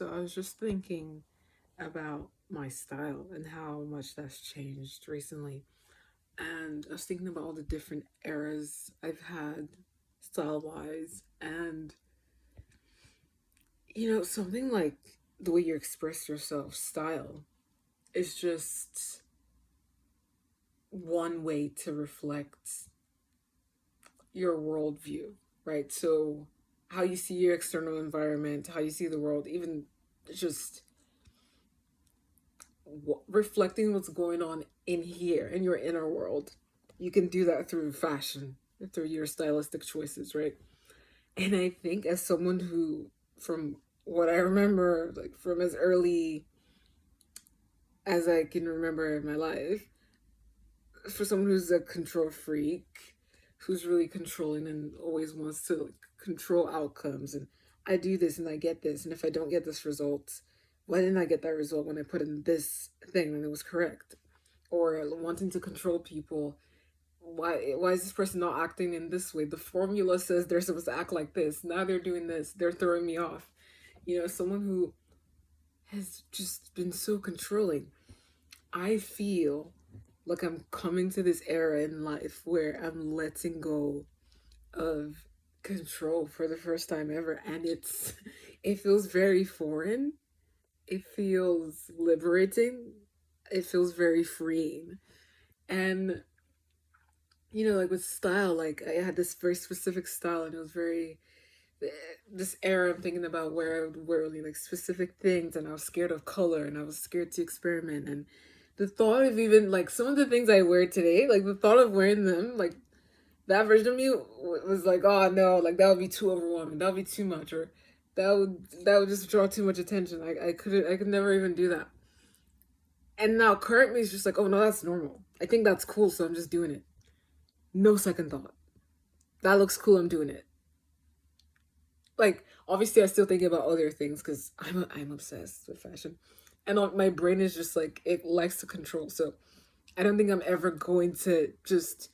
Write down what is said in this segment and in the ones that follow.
So I was just thinking about my style and how much that's changed recently. And I was thinking about all the different eras I've had style wise. And, something like the way you express yourself, style, is just one way to reflect your worldview, right? So, how you see your external environment, how you see the world, even just reflecting what's going on in here in your inner world. You can do that through fashion, through your stylistic choices, right? And I think as someone who, from what I remember, like from as early as I can remember in my life, for someone who's a control freak, who's really controlling and always wants to like control outcomes, and I do this and I get this, and if I don't get this result, why didn't I get that result when I put in this thing and it was correct? Or wanting to control people. Why is this person not acting in this way? The formula says they're supposed to act like this. Now they're doing this. They're throwing me off. Someone who has just been so controlling. I feel like I'm coming to this era in life where I'm letting go of control for the first time ever, and it feels very foreign. It feels liberating. It feels very freeing. And like with style, like I had this very specific style, and it was very this era I'm thinking about where I would wear only like specific things, and I was scared of color, and I was scared to experiment, and the thought of even like some of the things I wear today, like the thought of wearing them, like that version of me was like, oh no, like that would be too overwhelming, that would be too much, or that would just draw too much attention. I could never even do that. And now currently it's just like, oh no, that's normal. I think that's cool, so I'm just doing it. No second thought. That looks cool, I'm doing it. Like obviously I still think about other things because I'm obsessed with fashion, and my brain is just like it likes to control. So I don't think I'm ever going to just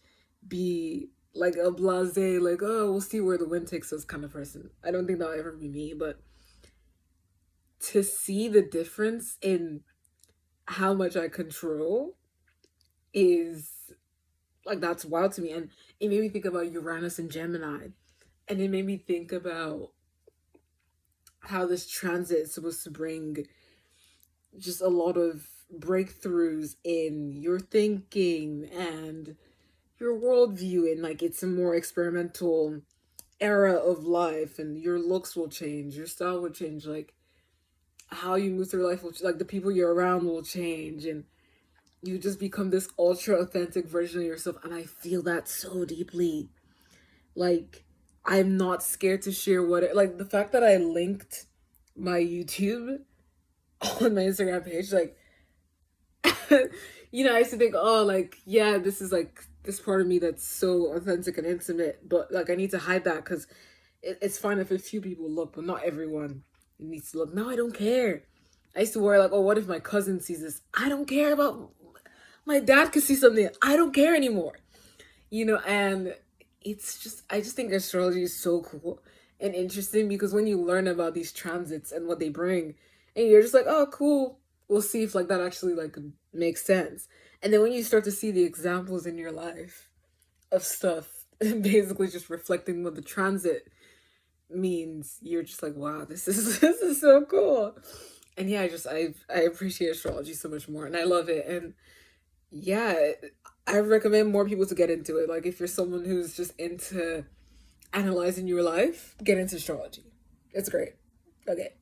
be like a blasé, like, oh, we'll see where the wind takes us kind of person. I don't think that'll ever be me. But to see the difference in how much I control is like that's wild to me. And it made me think about Uranus and Gemini, and it made me think about how this transit is supposed to bring just a lot of breakthroughs in your thinking and your worldview, and like it's a more experimental era of life, and your looks will change, your style will change, like how you move through life will like the people you're around will change, and you just become this ultra authentic version of yourself. And I feel that so deeply. Like I'm not scared to share like the fact that I linked my YouTube on my Instagram page, like I used to think, oh, like, yeah, this is like this part of me that's so authentic and intimate, but like I need to hide that because it's fine if a few people look, but not everyone needs to look. No, I don't care. I used to worry like, oh, what if my cousin sees this? I don't care about my dad could see something. I don't care anymore. And I just think astrology is so cool and interesting because when you learn about these transits and what they bring, and you're just like, oh, cool. We'll see if like that actually like makes sense. And then when you start to see the examples in your life of stuff basically just reflecting what the transit means, you're just like, wow, this is this is so cool. And yeah, I appreciate astrology so much more, and I love it. And yeah, I recommend more people to get into it. Like if you're someone who's just into analyzing your life, get into astrology. It's great. Okay.